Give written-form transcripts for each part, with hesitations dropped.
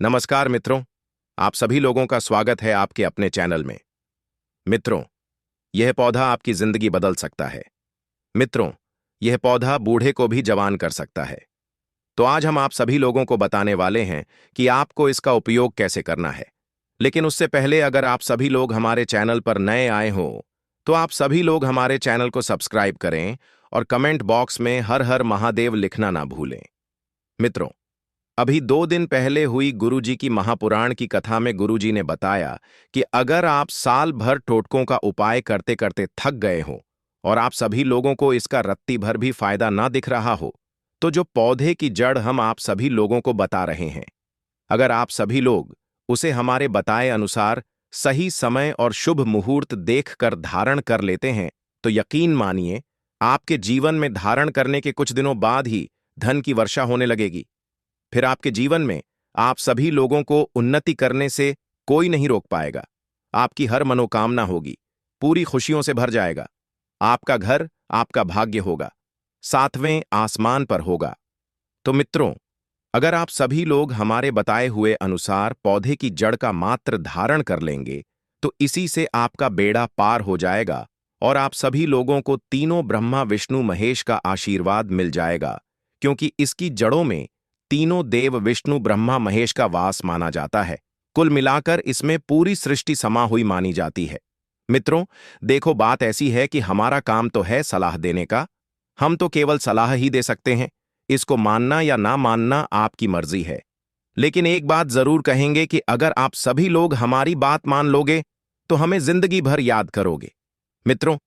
नमस्कार मित्रों, आप सभी लोगों का स्वागत है आपके अपने चैनल में। मित्रों, यह पौधा आपकी जिंदगी बदल सकता है। मित्रों, यह पौधा बूढ़े को भी जवान कर सकता है। तो आज हम आप सभी लोगों को बताने वाले हैं कि आपको इसका उपयोग कैसे करना है। लेकिन उससे पहले अगर आप सभी लोग हमारे चैनल पर नए आए हो तो आप सभी लोग हमारे चैनल को सब्सक्राइब करें और कमेंट बॉक्स में हर हर महादेव लिखना ना भूलें। मित्रों, अभी 2 दिन पहले हुई गुरुजी की महापुराण की कथा में गुरुजी ने बताया कि अगर आप साल भर टोटकों का उपाय करते करते थक गए हो और आप सभी लोगों को इसका रत्ती भर भी फायदा ना दिख रहा हो, तो जो पौधे की जड़ हम आप सभी लोगों को बता रहे हैं, अगर आप सभी लोग उसे हमारे बताए अनुसार सही समय और शुभ मुहूर्त देखकर धारण कर लेते हैं, तो यकीन मानिए आपके जीवन में धारण करने के कुछ दिनों बाद ही धन की वर्षा होने लगेगी। फिर आपके जीवन में आप सभी लोगों को उन्नति करने से कोई नहीं रोक पाएगा। आपकी हर मनोकामना होगी, पूरी खुशियों से भर जाएगा। आपका घर आपका भाग्य होगा, 7वें आसमान पर होगा। तो मित्रों, अगर आप सभी लोग हमारे बताए हुए अनुसार पौधे की जड़ का मात्र धारण कर लेंगे, तो इसी से आपका बेड़ा पार हो जाएगा और आप सभी लोगों को तीनों ब्रह्मा विष्णु महेश का आशीर्वाद मिल जाएगा, क्योंकि इसकी जड़ों में तीनों देव विष्णु ब्रह्मा महेश का वास माना जाता है। कुल मिलाकर इसमें पूरी सृष्टि समा हुई मानी जाती है। मित्रों, देखो, बात ऐसी है कि हमारा काम तो है सलाह देने का। हम तो केवल सलाह ही दे सकते हैं। इसको मानना या ना मानना आपकी मर्जी है। लेकिन एक बात जरूर कहेंगे कि अगर आप सभी लोग हमारी बात मान लोगे तो हमें जिंदगी भर याद करोगे। मित्रों,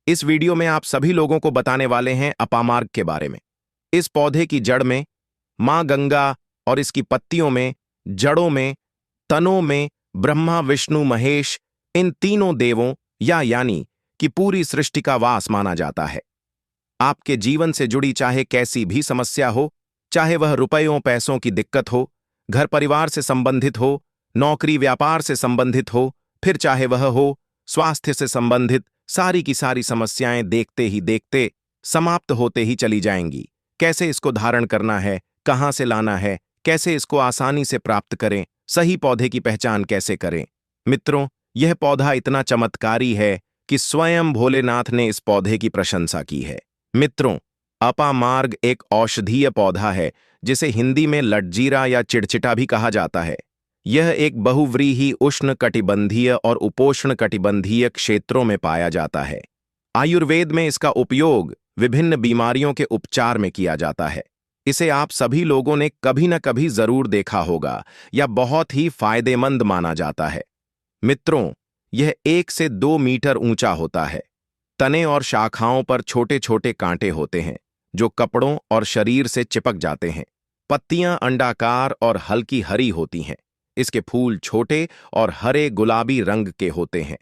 इस वीडियो में आप सभी लोगों को बताने वाले हैं अपामार्ग के बारे में। इस पौधे की जड़ में मां गंगा और इसकी पत्तियों में, जड़ों में, तनों में ब्रह्मा विष्णु महेश, इन तीनों देवों या यानी कि पूरी सृष्टि का वास माना जाता है। आपके जीवन से जुड़ी चाहे कैसी भी समस्या हो, चाहे वह रुपयों पैसों की दिक्कत हो, घर परिवार से संबंधित हो, नौकरी व्यापार से संबंधित हो, फिर चाहे वह हो स्वास्थ्य से संबंधित, सारी की सारी समस्याएं देखते ही देखते समाप्त होते ही चली जाएंगी। कैसे इसको धारण करना है, कहां से लाना है, कैसे इसको आसानी से प्राप्त करें, सही पौधे की पहचान कैसे करें। मित्रों, यह पौधा इतना चमत्कारी है कि स्वयं भोलेनाथ ने इस पौधे की प्रशंसा की है। मित्रों, अपामार्ग एक औषधीय पौधा है जिसे हिंदी में लटजीरा या चिड़चिटा भी कहा जाता है। यह एक बहुव्रीहि उष्ण कटिबंधीय और उपोष्ण कटिबंधीय क्षेत्रों में पाया जाता है। आयुर्वेद में इसका उपयोग विभिन्न बीमारियों के उपचार में किया जाता है। इसे आप सभी लोगों ने कभी न कभी जरूर देखा होगा या बहुत ही फायदेमंद माना जाता है। मित्रों, यह 1 से 2 मीटर ऊंचा होता है। तने और शाखाओं पर छोटे छोटे कांटे होते हैं जो कपड़ों और शरीर से चिपक जाते हैं। पत्तियां अंडाकार और हल्की हरी होती हैं। इसके फूल छोटे और हरे गुलाबी रंग के होते हैं।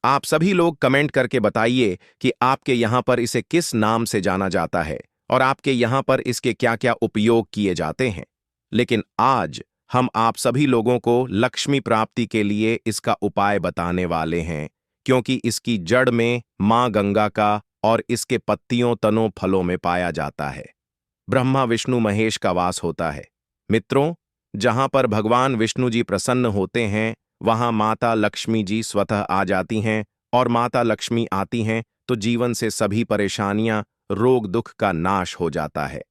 आप सभी लोग कमेंट करके बताइए कि आपके यहाँ पर इसे किस नाम से जाना जाता है और आपके यहाँ पर इसके क्या क्या उपयोग किए जाते हैं। लेकिन आज हम आप सभी लोगों को लक्ष्मी प्राप्ति के लिए इसका उपाय बताने वाले हैं, क्योंकि इसकी जड़ में मां गंगा का और इसके पत्तियों तनों फलों में पाया जाता है ब्रह्मा विष्णु महेश का वास होता है। मित्रों, जहां पर भगवान विष्णु जी प्रसन्न होते हैं वहां माता लक्ष्मी जी स्वतः आ जाती हैं, और माता लक्ष्मी आती हैं तो जीवन से सभी परेशानियां, रोग दुख का नाश हो जाता है।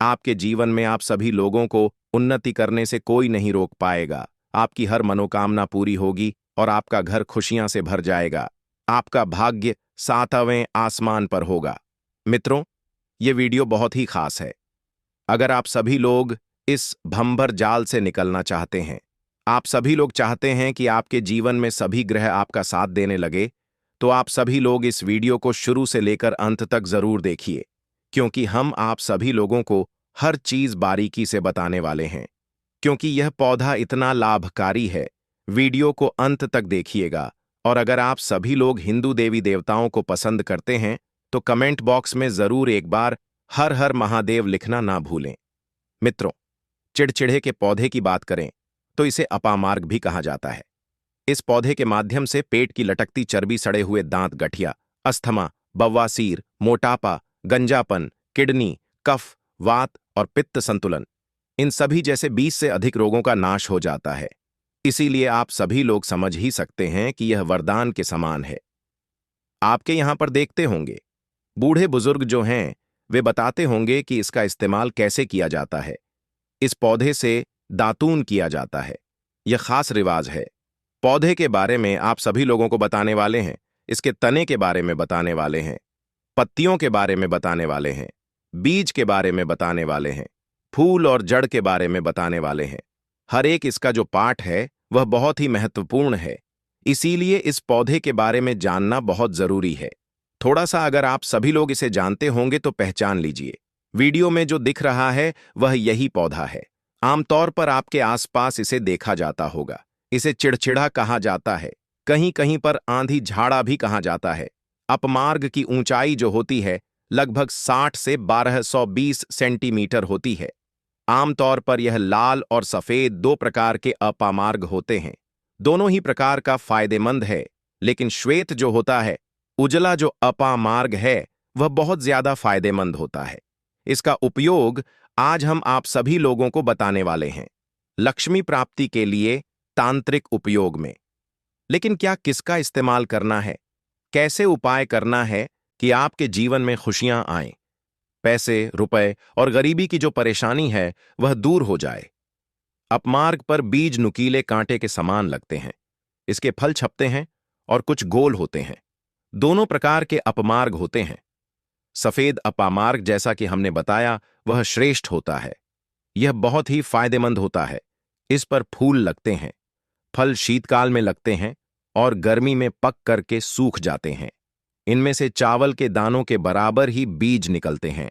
आपके जीवन में आप सभी लोगों को उन्नति करने से कोई नहीं रोक पाएगा। आपकी हर मनोकामना पूरी होगी और आपका घर खुशियां से भर जाएगा। आपका भाग्य 7वें आसमान पर होगा। मित्रों, ये वीडियो बहुत ही खास है। अगर आप सभी लोग इस भंवर जाल से निकलना चाहते हैं, आप सभी लोग चाहते हैं कि आपके जीवन में सभी ग्रह आपका साथ देने लगे, तो आप सभी लोग इस वीडियो को शुरू से लेकर अंत तक जरूर देखिए, क्योंकि हम आप सभी लोगों को हर चीज बारीकी से बताने वाले हैं। क्योंकि यह पौधा इतना लाभकारी है, वीडियो को अंत तक देखिएगा। और अगर आप सभी लोग हिंदू देवी देवताओं को पसंद करते हैं तो कमेंट बॉक्स में जरूर एक बार हर हर महादेव लिखना ना भूलें। मित्रों, चिड़चिड़े के पौधे की बात करें तो इसे अपामार्ग भी कहा जाता है। इस पौधे के माध्यम से पेट की लटकती चर्बी, सड़े हुए दांत, गठिया, अस्थमा, बवासीर, मोटापा, गंजापन, किडनी, कफ, वात और पित्त संतुलन, इन सभी जैसे 20 से अधिक रोगों का नाश हो जाता है। इसीलिए आप सभी लोग समझ ही सकते हैं कि यह वरदान के समान है। आपके यहां पर देखते होंगे, बूढ़े बुजुर्ग जो हैं वे बताते होंगे कि इसका इस्तेमाल कैसे किया जाता है। इस पौधे से दातून किया जाता है। यह खास रिवाज है। पौधे के बारे में आप सभी लोगों को बताने वाले हैं, इसके तने के बारे में बताने वाले हैं, पत्तियों के बारे में बताने वाले हैं, बीज के बारे में बताने वाले हैं, फूल और जड़ के बारे में बताने वाले हैं। हर एक इसका जो पार्ट है वह बहुत ही महत्वपूर्ण है। इसीलिए इस पौधे के बारे में जानना बहुत जरूरी है। थोड़ा सा अगर आप सभी लोग इसे जानते होंगे तो पहचान लीजिए। वीडियो में जो दिख रहा है वह यही पौधा है। आमतौर पर आपके आसपास इसे देखा जाता होगा। इसे चिड़चिड़ा कहा जाता है, कहीं कहीं पर आंधी झाड़ा भी कहा जाता है। अपमार्ग की ऊंचाई जो होती है लगभग 60 से 1220 सेंटीमीटर होती है। आमतौर पर यह लाल और सफेद दो प्रकार के अपामार्ग होते हैं। दोनों ही प्रकार का फायदेमंद है, लेकिन श्वेत जो होता है, उजला जो अपामार्ग है, वह बहुत ज्यादा फायदेमंद होता है। इसका उपयोग आज हम आप सभी लोगों को बताने वाले हैं, लक्ष्मी प्राप्ति के लिए तांत्रिक उपयोग में। लेकिन क्या किसका इस्तेमाल करना है, कैसे उपाय करना है कि आपके जीवन में खुशियां आएं, पैसे, रुपए और गरीबी की जो परेशानी है वह दूर हो जाए। अपमार्ग पर बीज नुकीले कांटे के समान लगते हैं। इसके फल छपते हैं और कुछ गोल होते हैं। दोनों प्रकार के अपमार्ग होते हैं। सफेद अपामार्ग, जैसा कि हमने बताया, वह श्रेष्ठ होता है। यह बहुत ही फायदेमंद होता है। इस पर फूल लगते हैं, फल शीतकाल में लगते हैं और गर्मी में पक करके सूख जाते हैं। इनमें से चावल के दानों के बराबर ही बीज निकलते हैं।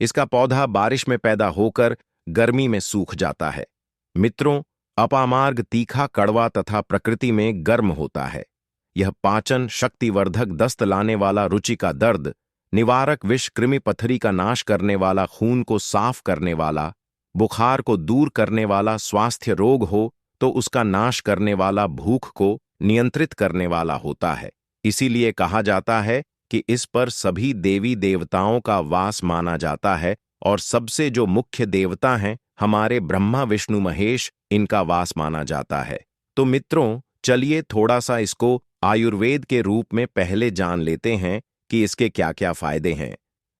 इसका पौधा बारिश में पैदा होकर गर्मी में सूख जाता है। मित्रों, अपामार्ग तीखा, कड़वा तथा प्रकृति में गर्म होता है। यह पाचन, शक्तिवर्धक, दस्त लाने वाला, रुचि का दर्द निवारक, विष, कृमि पथरी का नाश करने वाला, खून को साफ करने वाला, बुखार को दूर करने वाला, स्वास्थ्य रोग हो तो उसका नाश करने वाला, भूख को नियंत्रित करने वाला होता है। इसीलिए कहा जाता है कि इस पर सभी देवी देवताओं का वास माना जाता है और सबसे जो मुख्य देवता हैं हमारे ब्रह्मा, विष्णु, महेश, इनका वास माना जाता है। तो मित्रों, चलिए थोड़ा सा इसको आयुर्वेद के रूप में पहले जान लेते हैं कि इसके क्या क्या फायदे हैं।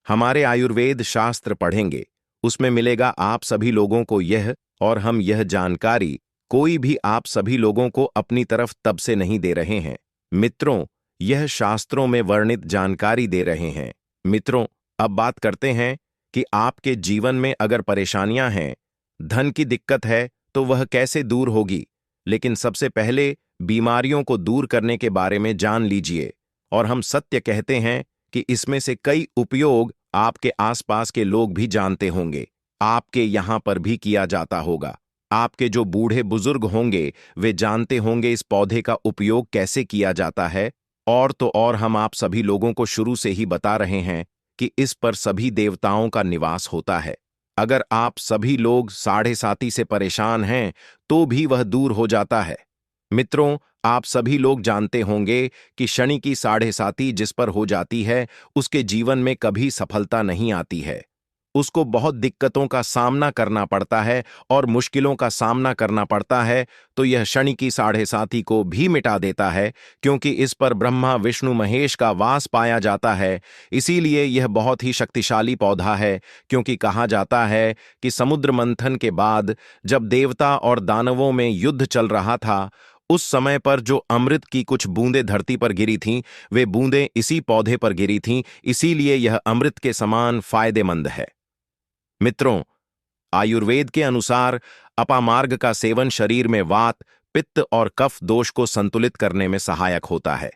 हमारे आयुर्वेद शास्त्र पढ़ेंगे, उसमें मिलेगा आप सभी लोगों को यह, और हम यह जानकारी कोई भी आप सभी लोगों को अपनी तरफ तब से नहीं दे रहे हैं। मित्रों, यह शास्त्रों में वर्णित जानकारी दे रहे हैं। मित्रों, अब बात करते हैं कि आपके जीवन में अगर परेशानियां हैं, धन की दिक्कत है तो वह कैसे दूर होगी। लेकिन सबसे पहले बीमारियों को दूर करने के बारे में जान लीजिए। और हम सत्य कहते हैं कि इसमें से कई उपयोग आपके आसपास के लोग भी जानते होंगे, आपके यहां पर भी किया जाता होगा। आपके जो बूढ़े बुजुर्ग होंगे वे जानते होंगे इस पौधे का उपयोग कैसे किया जाता है। और तो और हम आप सभी लोगों को शुरू से ही बता रहे हैं कि इस पर सभी देवताओं का निवास होता है। अगर आप सभी लोग साढ़े साती से परेशान हैं तो भी वह दूर हो जाता है। मित्रों, आप सभी लोग जानते होंगे कि शनि की साढ़े साती जिस पर हो जाती है उसके जीवन में कभी सफलता नहीं आती है। उसको बहुत दिक्कतों का सामना करना पड़ता है और मुश्किलों का सामना करना पड़ता है। तो यह शनि की साढ़े साती को भी मिटा देता है, क्योंकि इस पर ब्रह्मा, विष्णु, महेश का वास पाया जाता है। इसीलिए यह बहुत ही शक्तिशाली पौधा है, क्योंकि कहा जाता है कि समुद्र मंथन के बाद जब देवता और दानवों में युद्ध चल रहा था, उस समय पर जो अमृत की कुछ बूंदें धरती पर गिरी थीं, वे बूंदें इसी पौधे पर गिरी थीं। इसीलिए यह अमृत के समान फायदेमंद है। मित्रों, आयुर्वेद के अनुसार अपामार्ग का सेवन शरीर में वात, पित्त और कफ दोष को संतुलित करने में सहायक होता है।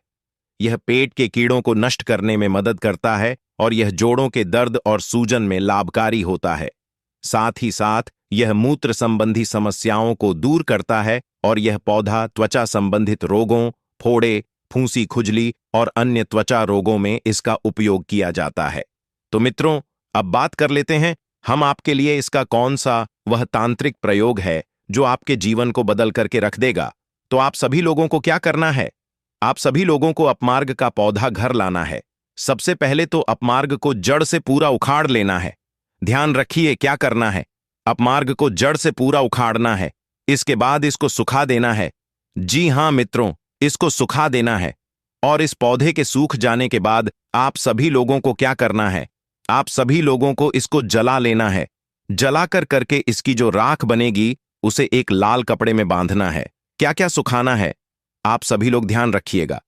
यह पेट के कीड़ों को नष्ट करने में मदद करता है और यह जोड़ों के दर्द और सूजन में लाभकारी होता है। साथ ही साथ यह मूत्र संबंधी समस्याओं को दूर करता है और यह पौधा त्वचा संबंधित रोगों, फोड़े, फूंसी, खुजली और अन्य त्वचा रोगों में इसका उपयोग किया जाता है। तो मित्रों, अब बात कर लेते हैं हम आपके लिए इसका कौन सा वह तांत्रिक प्रयोग है जो आपके जीवन को बदल करके रख देगा। तो आप सभी लोगों को क्या करना है? आप सभी लोगों को अपमार्ग का पौधा घर लाना है। सबसे पहले तो अपमार्ग को जड़ से पूरा उखाड़ लेना है। ध्यान रखिए क्या करना है। अपमार्ग को जड़ से पूरा उखाड़ना है। इसके बाद इसको सुखा देना है। जी हां मित्रों, इसको सुखा देना है। और इस पौधे के सूख जाने के बाद आप सभी लोगों को क्या करना है? आप सभी लोगों को इसको जला लेना है। जलाकर करके इसकी जो राख बनेगी उसे एक लाल कपड़े में बांधना है। क्या क्या सुखाना है आप सभी लोग ध्यान रखिएगा।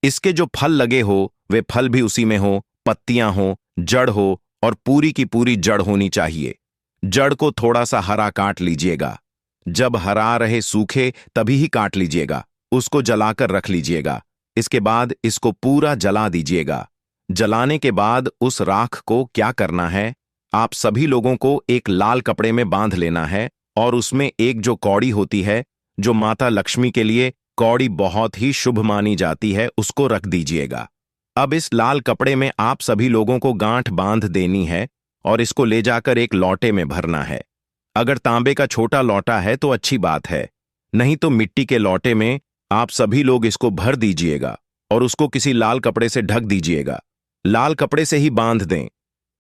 इसके जो फल लगे हो वे फल भी उसी में हो, पत्तियां हो, जड़ हो और पूरी की पूरी जड़ होनी चाहिए। जड़ को थोड़ा सा हरा काट लीजिएगा। जब हरा रहे सूखे तभी ही काट लीजिएगा। उसको जलाकर रख लीजिएगा। इसके बाद इसको पूरा जला दीजिएगा। जलाने के बाद उस राख को क्या करना है? आप सभी लोगों को एक लाल कपड़े में बांध लेना है और उसमें एक जो कौड़ी होती है, जो माता लक्ष्मी के लिए कौड़ी बहुत ही शुभ मानी जाती है, उसको रख दीजिएगा। अब इस लाल कपड़े में आप सभी लोगों को गांठ बांध देनी है और इसको ले जाकर एक लौटे में भरना है। अगर तांबे का छोटा लौटा है तो अच्छी बात है, नहीं तो मिट्टी के लौटे में आप सभी लोग इसको भर दीजिएगा और उसको किसी लाल कपड़े से ढक दीजिएगा। लाल कपड़े से ही बांध दें।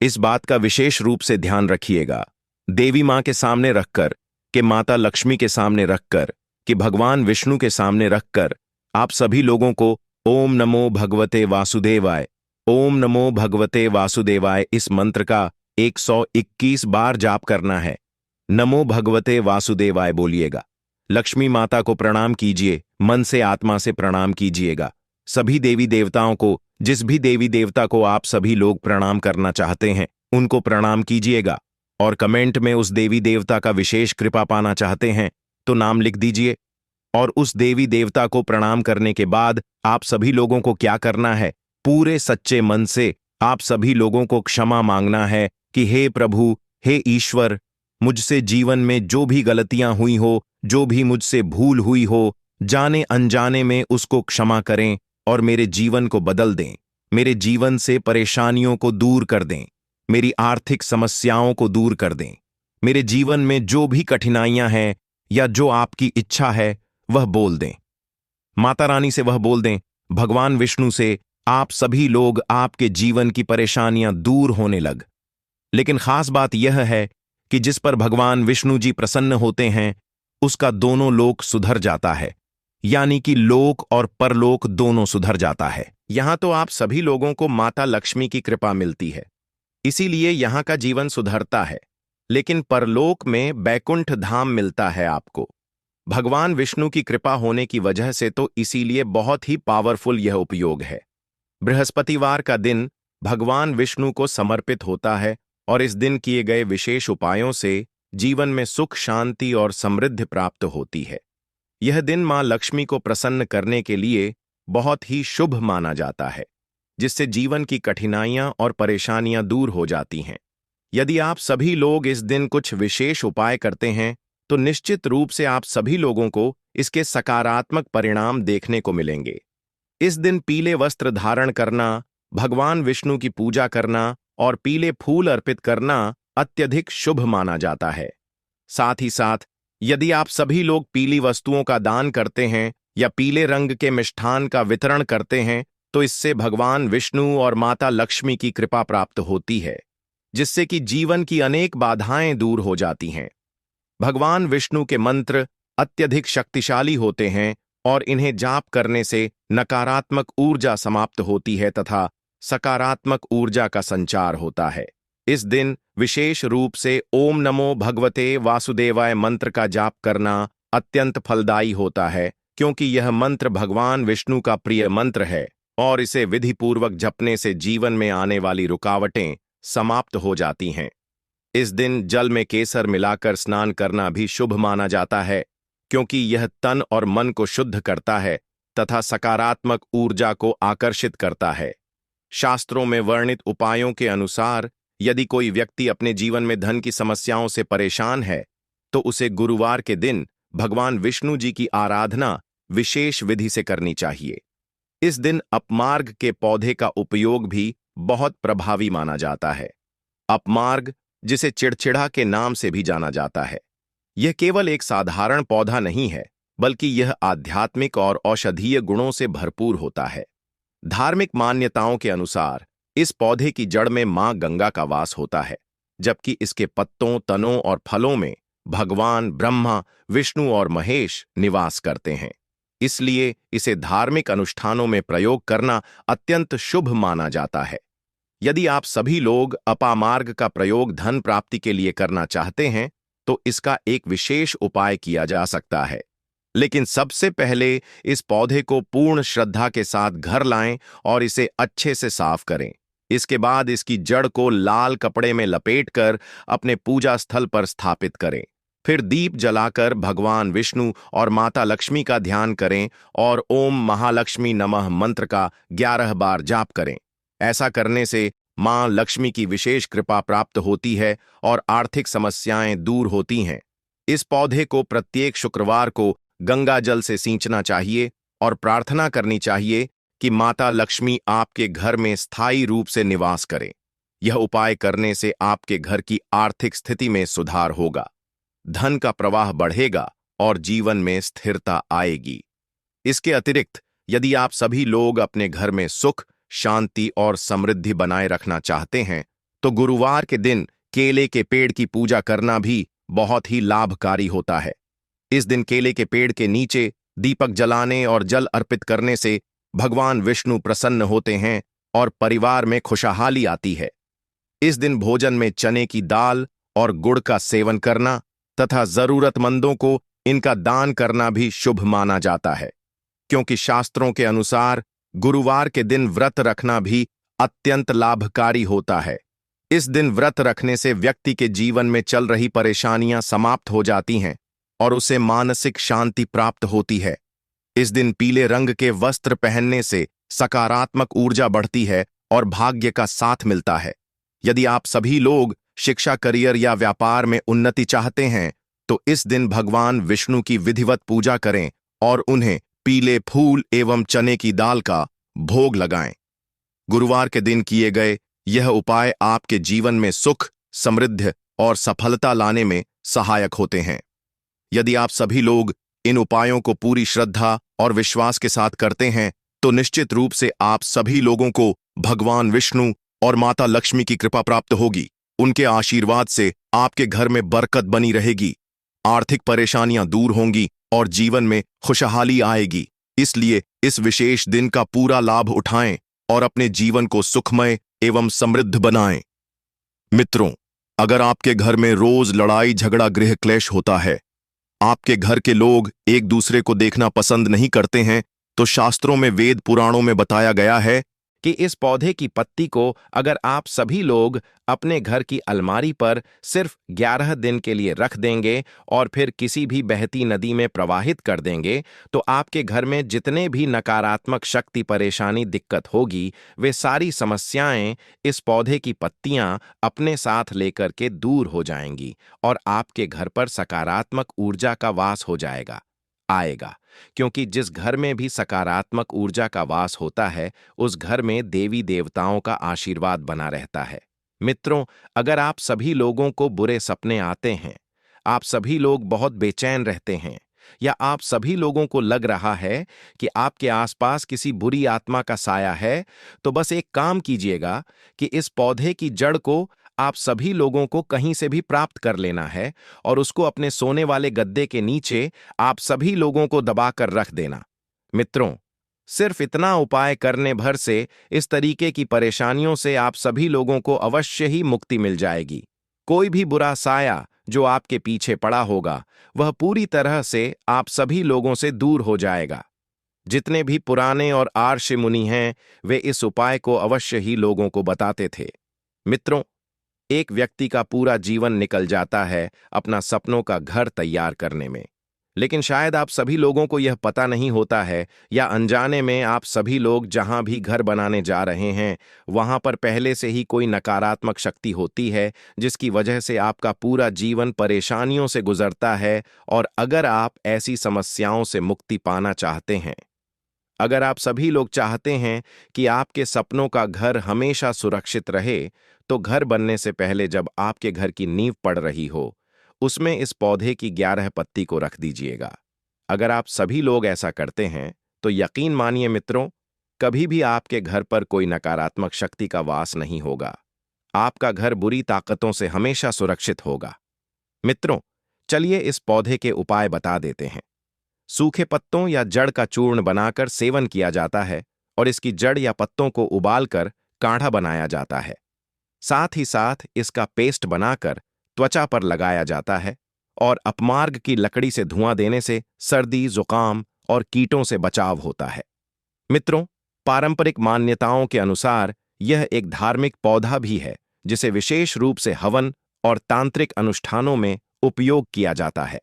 इस बात का विशेष रूप से ध्यान रखिएगा। देवी मां के सामने रखकर, कि माता लक्ष्मी के सामने रखकर, कि भगवान विष्णु के सामने रखकर आप सभी लोगों को ओम नमो भगवते वासुदेवाय, ओम नमो भगवते वासुदेवाय इस मंत्र का 121 बार जाप करना है। नमो भगवते वासुदेवाय बोलिएगा। लक्ष्मी माता को प्रणाम कीजिए, मन से आत्मा से प्रणाम कीजिएगा। सभी देवी देवताओं को, जिस भी देवी देवता को आप सभी लोग प्रणाम करना चाहते हैं उनको प्रणाम कीजिएगा। और कमेंट में उस देवी देवता का विशेष कृपा पाना चाहते हैं तो नाम लिख दीजिए। और उस देवी देवता को प्रणाम करने के बाद आप सभी लोगों को क्या करना है? पूरे सच्चे मन से आप सभी लोगों को क्षमा मांगना है कि हे प्रभु, हे ईश्वर, मुझसे जीवन में जो भी गलतियां हुई हो, जो भी मुझसे भूल हुई हो, जाने अनजाने में उसको क्षमा करें और मेरे जीवन को बदल दें। मेरे जीवन से परेशानियों को दूर कर दें। मेरी आर्थिक समस्याओं को दूर कर दें। मेरे जीवन में जो भी कठिनाइयां हैं या जो आपकी इच्छा है वह बोल दें। माता रानी से वह बोल दें, भगवान विष्णु से आप सभी लोग, आपके जीवन की परेशानियां दूर होने लग। लेकिन खास बात यह है कि जिस पर भगवान विष्णु जी प्रसन्न होते हैं उसका दोनों लोक सुधर जाता है, यानी कि लोक और परलोक दोनों सुधर जाता है। यहां तो आप सभी लोगों को माता लक्ष्मी की कृपा मिलती है, इसीलिए यहां का जीवन सुधरता है। लेकिन परलोक में बैकुंठ धाम मिलता है आपको, भगवान विष्णु की कृपा होने की वजह से। तो इसीलिए बहुत ही पावरफुल यह उपयोग है। बृहस्पतिवार का दिन भगवान विष्णु को समर्पित होता है और इस दिन किए गए विशेष उपायों से जीवन में सुख, शांति और समृद्धि प्राप्त होती है। यह दिन मां लक्ष्मी को प्रसन्न करने के लिए बहुत ही शुभ माना जाता है, जिससे जीवन की कठिनाइयां और परेशानियां दूर हो जाती हैं। यदि आप सभी लोग इस दिन कुछ विशेष उपाय करते हैं तो निश्चित रूप से आप सभी लोगों को इसके सकारात्मक परिणाम देखने को मिलेंगे। इस दिन पीले वस्त्र धारण करना, भगवान विष्णु की पूजा करना और पीले फूल अर्पित करना अत्यधिक शुभ माना जाता है। साथ ही साथ यदि आप सभी लोग पीली वस्तुओं का दान करते हैं या पीले रंग के मिष्ठान का वितरण करते हैं तो इससे भगवान विष्णु और माता लक्ष्मी की कृपा प्राप्त होती है, जिससे कि जीवन की अनेक बाधाएं दूर हो जाती हैं। भगवान विष्णु के मंत्र अत्यधिक शक्तिशाली होते हैं और इन्हें जाप करने से नकारात्मक ऊर्जा समाप्त होती है तथा सकारात्मक ऊर्जा का संचार होता है। इस दिन विशेष रूप से ओम नमो भगवते वासुदेवाय मंत्र का जाप करना अत्यंत फलदायी होता है, क्योंकि यह मंत्र भगवान विष्णु का प्रिय मंत्र है और इसे विधिपूर्वक जपने से जीवन में आने वाली रुकावटें समाप्त हो जाती हैं। इस दिन जल में केसर मिलाकर स्नान करना भी शुभ माना जाता है, क्योंकि यह तन और मन को शुद्ध करता है तथा सकारात्मक ऊर्जा को आकर्षित करता है। शास्त्रों में वर्णित उपायों के अनुसार यदि कोई व्यक्ति अपने जीवन में धन की समस्याओं से परेशान है तो उसे गुरुवार के दिन भगवान विष्णु जी की आराधना विशेष विधि से करनी चाहिए। इस दिन अपमार्ग के पौधे का उपयोग भी बहुत प्रभावी माना जाता है। अपमार्ग, जिसे चिड़चिड़ा के नाम से भी जाना जाता है, यह केवल एक साधारण पौधा नहीं है, बल्कि यह आध्यात्मिक और औषधीय गुणों से भरपूर होता है। धार्मिक मान्यताओं के अनुसार इस पौधे की जड़ में मां गंगा का वास होता है, जबकि इसके पत्तों, तनों और फलों में भगवान ब्रह्मा, विष्णु और महेश निवास करते हैं। इसलिए इसे धार्मिक अनुष्ठानों में प्रयोग करना अत्यंत शुभ माना जाता है। यदि आप सभी लोग अपामार्ग का प्रयोग धन प्राप्ति के लिए करना चाहते हैं, तो इसका एक विशेष उपाय किया जा सकता है। लेकिन सबसे पहले इस पौधे को पूर्ण श्रद्धा के साथ घर लाएं और इसे अच्छे से साफ करें। इसके बाद इसकी जड़ को लाल कपड़े में लपेटकर अपने पूजा स्थल पर स्थापित करें। फिर दीप जलाकर भगवान विष्णु और माता लक्ष्मी का ध्यान करें और ओम महालक्ष्मी नमः मंत्र का 11 बार जाप करें। ऐसा करने से मां लक्ष्मी की विशेष कृपा प्राप्त होती है और आर्थिक समस्याएं दूर होती हैं। इस पौधे को प्रत्येक शुक्रवार को गंगा जल से सींचना चाहिए और प्रार्थना करनी चाहिए कि माता लक्ष्मी आपके घर में स्थायी रूप से निवास करें। यह उपाय करने से आपके घर की आर्थिक स्थिति में सुधार होगा, धन का प्रवाह बढ़ेगा और जीवन में स्थिरता आएगी। इसके अतिरिक्त यदि आप सभी लोग अपने घर में सुख, शांति और समृद्धि बनाए रखना चाहते हैं, तो गुरुवार के दिन केले के पेड़ की पूजा करना भी बहुत ही लाभकारी होता है। इस दिन केले के पेड़ के नीचे दीपक जलाने और जल अर्पित करने से भगवान विष्णु प्रसन्न होते हैं और परिवार में खुशहाली आती है। इस दिन भोजन में चने की दाल और गुड़ का सेवन करना तथा जरूरतमंदों को इनका दान करना भी शुभ माना जाता है, क्योंकि शास्त्रों के अनुसार गुरुवार के दिन व्रत रखना भी अत्यंत लाभकारी होता है। इस दिन व्रत रखने से व्यक्ति के जीवन में चल रही परेशानियां समाप्त हो जाती हैं और उसे मानसिक शांति प्राप्त होती है। इस दिन पीले रंग के वस्त्र पहनने से सकारात्मक ऊर्जा बढ़ती है और भाग्य का साथ मिलता है। यदि आप सभी लोग शिक्षा, करियर या व्यापार में उन्नति चाहते हैं, तो इस दिन भगवान विष्णु की विधिवत पूजा करें और उन्हें पीले फूल एवं चने की दाल का भोग लगाएं। गुरुवार के दिन किए गए यह उपाय आपके जीवन में सुख, समृद्धि और सफलता लाने में सहायक होते हैं। यदि आप सभी लोग इन उपायों को पूरी श्रद्धा और विश्वास के साथ करते हैं, तो निश्चित रूप से आप सभी लोगों को भगवान विष्णु और माता लक्ष्मी की कृपा प्राप्त होगी। उनके आशीर्वाद से आपके घर में बरकत बनी रहेगी, आर्थिक परेशानियां दूर होंगी और जीवन में खुशहाली आएगी। इसलिए इस विशेष दिन का पूरा लाभ उठाएं और अपने जीवन को सुखमय एवं समृद्ध बनाएं। मित्रों, अगर आपके घर में रोज लड़ाई झगड़ा, गृह क्लेश होता है, आपके घर के लोग एक दूसरे को देखना पसंद नहीं करते हैं, तो शास्त्रों में, वेद पुराणों में बताया गया है कि इस पौधे की पत्ती को अगर आप सभी लोग अपने घर की अलमारी पर सिर्फ 11 दिन के लिए रख देंगे और फिर किसी भी बहती नदी में प्रवाहित कर देंगे, तो आपके घर में जितने भी नकारात्मक शक्ति, परेशानी, दिक्कत होगी, वे सारी समस्याएं इस पौधे की पत्तियां अपने साथ लेकर के दूर हो जाएंगी और आपके घर पर सकारात्मक ऊर्जा का वास हो आएगा। क्योंकि जिस घर में भी सकारात्मक ऊर्जा का वास होता है, उस घर में देवी देवताओं का आशीर्वाद बना रहता है। मित्रों, अगर आप सभी लोगों को बुरे सपने आते हैं, आप सभी लोग बहुत बेचैन रहते हैं, या आप सभी लोगों को लग रहा है कि आपके आसपास किसी बुरी आत्मा का साया है, तो बस एक काम कीजिएगा कि इस पौधे की जड़ को आप सभी लोगों को कहीं से भी प्राप्त कर लेना है और उसको अपने सोने वाले गद्दे के नीचे आप सभी लोगों को दबाकर रख देना। मित्रों, सिर्फ इतना उपाय करने भर से इस तरीके की परेशानियों से आप सभी लोगों को अवश्य ही मुक्ति मिल जाएगी। कोई भी बुरा साया जो आपके पीछे पड़ा होगा, वह पूरी तरह से आप सभी लोगों से दूर हो जाएगा। जितने भी पुराने और आर्षि मुनि हैं, वे इस उपाय को अवश्य ही लोगों को बताते थे। मित्रों, एक व्यक्ति का पूरा जीवन निकल जाता है अपना सपनों का घर तैयार करने में, लेकिन शायद आप सभी लोगों को यह पता नहीं होता है, या अनजाने में आप सभी लोग जहां भी घर बनाने जा रहे हैं, वहां पर पहले से ही कोई नकारात्मक शक्ति होती है, जिसकी वजह से आपका पूरा जीवन परेशानियों से गुजरता है। और अगर आप ऐसी समस्याओं से मुक्ति पाना चाहते हैं, अगर आप सभी लोग चाहते हैं कि आपके सपनों का घर हमेशा सुरक्षित रहे, तो घर बनने से पहले जब आपके घर की नींव पड़ रही हो, उसमें इस पौधे की 11 पत्ती को रख दीजिएगा। अगर आप सभी लोग ऐसा करते हैं, तो यकीन मानिए मित्रों, कभी भी आपके घर पर कोई नकारात्मक शक्ति का वास नहीं होगा। आपका घर बुरी ताकतों से हमेशा सुरक्षित होगा। मित्रों, चलिए इस पौधे के उपाय बता देते हैं। सूखे पत्तों या जड़ का चूर्ण बनाकर सेवन किया जाता है और इसकी जड़ या पत्तों को उबालकर काढ़ा बनाया जाता है। साथ ही साथ इसका पेस्ट बनाकर त्वचा पर लगाया जाता है और अपमार्ग की लकड़ी से धुआं देने से सर्दी, जुकाम और कीटों से बचाव होता है। मित्रों, पारंपरिक मान्यताओं के अनुसार यह एक धार्मिक पौधा भी है जिसे विशेष रूप से हवन और तांत्रिक अनुष्ठानों में उपयोग किया जाता है।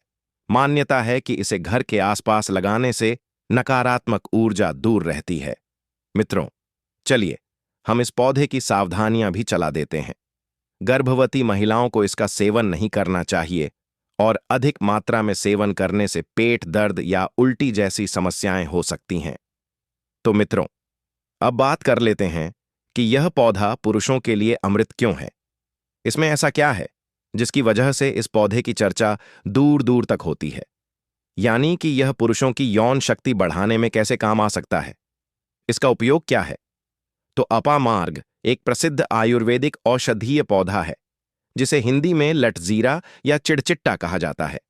मान्यता है कि इसे घर के आसपास लगाने से नकारात्मक ऊर्जा दूर रहती है। मित्रों, चलिए हम इस पौधे की सावधानियां भी चला देते हैं। गर्भवती महिलाओं को इसका सेवन नहीं करना चाहिए और अधिक मात्रा में सेवन करने से पेट दर्द या उल्टी जैसी समस्याएं हो सकती हैं। तो मित्रों, अब बात कर लेते हैं कि यह पौधा पुरुषों के लिए अमृत क्यों है। इसमें ऐसा क्या है जिसकी वजह से इस पौधे की चर्चा दूर दूर तक होती है, यानी कि यह पुरुषों की यौन शक्ति बढ़ाने में कैसे काम आ सकता है। इसका उपयोग क्या है? तो अपामार्ग एक प्रसिद्ध आयुर्वेदिक औषधीय पौधा है जिसे हिंदी में लटजीरा या चिड़चिट्टा कहा जाता है।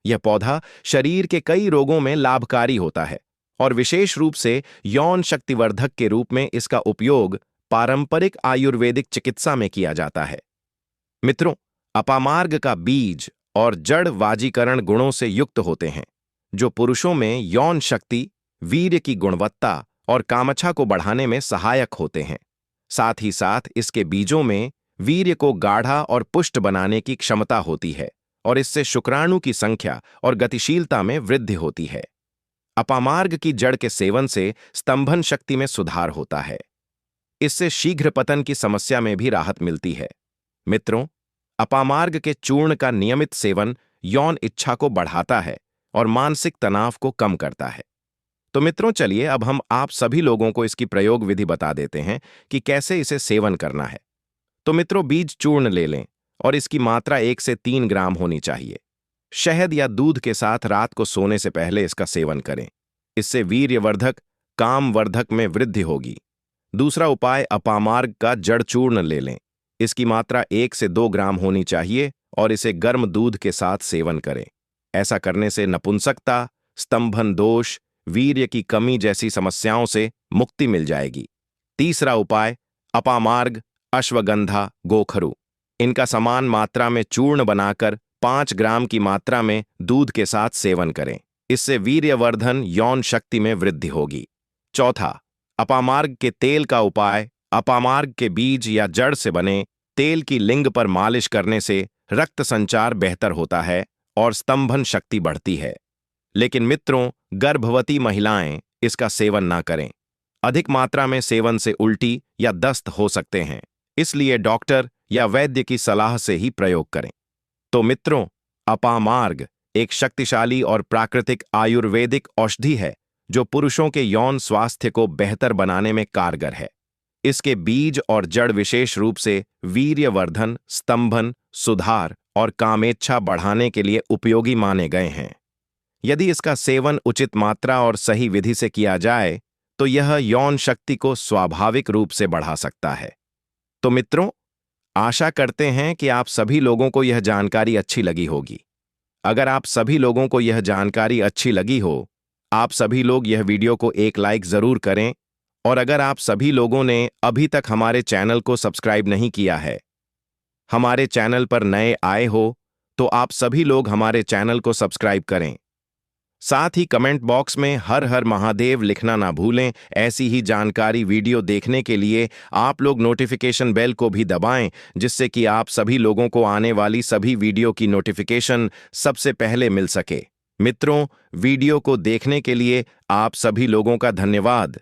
यह पौधा शरीर के कई रोगों में लाभकारी होता है और विशेष रूप से यौन शक्तिवर्धक के रूप में इसका उपयोग पारंपरिक आयुर्वेदिक चिकित्सा में किया जाता है। मित्रों, अपामार्ग का बीज और जड़ वाजीकरण गुणों से युक्त होते हैं जो पुरुषों में यौन शक्ति, वीर्य की गुणवत्ता और कामच्छा को बढ़ाने में सहायक होते हैं। साथ ही साथ इसके बीजों में वीर्य को गाढ़ा और पुष्ट बनाने की क्षमता होती है और इससे शुक्राणु की संख्या और गतिशीलता में वृद्धि होती है। अपामार्ग की जड़ के सेवन से स्तंभन शक्ति में सुधार होता है। इससे शीघ्र पतन की समस्या में भी राहत मिलती है। मित्रों, अपामार्ग के चूर्ण का नियमित सेवन यौन इच्छा को बढ़ाता है और मानसिक तनाव को कम करता है। तो मित्रों, चलिए अब हम आप सभी लोगों को इसकी प्रयोग विधि बता देते हैं कि कैसे इसे सेवन करना है। तो मित्रों, बीज चूर्ण ले लें और इसकी मात्रा 1 से 3 ग्राम होनी चाहिए। शहद या दूध के साथ रात को सोने से पहले इसका सेवन करें। इससे वीर्यवर्धक, कामवर्धक में वृद्धि होगी। दूसरा उपाय, अपामार्ग का जड़ चूर्ण ले लें। इसकी मात्रा 1 से 2 ग्राम होनी चाहिए और इसे गर्म दूध के साथ सेवन करें। ऐसा करने से नपुंसकता, स्तंभन दोष, वीर्य की कमी जैसी समस्याओं से मुक्ति मिल जाएगी। तीसरा उपाय, अपामार्ग, अश्वगंधा, गोखरू। इनका समान मात्रा में चूर्ण बनाकर 5 ग्राम की मात्रा में दूध के साथ सेवन करें। इससे वीर्यवर्धन, यौन शक्ति में वृद्धि होगी। चौथा, अपामार्ग के तेल का उपाय। अपामार्ग के बीज या जड़ से बने तेल की लिंग पर मालिश करने से रक्त संचार बेहतर होता है और स्तंभन शक्ति बढ़ती है। लेकिन मित्रों, गर्भवती महिलाएं इसका सेवन ना करें। अधिक मात्रा में सेवन से उल्टी या दस्त हो सकते हैं, इसलिए डॉक्टर या वैद्य की सलाह से ही प्रयोग करें। तो मित्रों, अपामार्ग एक शक्तिशाली और प्राकृतिक आयुर्वेदिक औषधि है जो पुरुषों के यौन स्वास्थ्य को बेहतर बनाने में कारगर है। इसके बीज और जड़ विशेष रूप से वीर्यवर्धन, स्तंभन, सुधार और कामेच्छा बढ़ाने के लिए उपयोगी माने गए हैं। यदि इसका सेवन उचित मात्रा और सही विधि से किया जाए तो यह यौन शक्ति को स्वाभाविक रूप से बढ़ा सकता है। तो मित्रों, आशा करते हैं कि आप सभी लोगों को यह जानकारी अच्छी लगी होगी। अगर आप सभी लोगों को यह जानकारी अच्छी लगी हो, आप सभी लोग यह वीडियो को एक लाइक जरूर करें और अगर आप सभी लोगों ने अभी तक हमारे चैनल को सब्सक्राइब नहीं किया है, हमारे चैनल पर नए आए हो, तो आप सभी लोग हमारे चैनल को सब्सक्राइब करें। साथ ही कमेंट बॉक्स में हर हर महादेव लिखना ना भूलें। ऐसी ही जानकारी वीडियो देखने के लिए आप लोग नोटिफिकेशन बेल को भी दबाएं, जिससे कि आप सभी लोगों को आने वाली सभी वीडियो की नोटिफिकेशन सबसे पहले मिल सके। मित्रों, वीडियो को देखने के लिए आप सभी लोगों का धन्यवाद।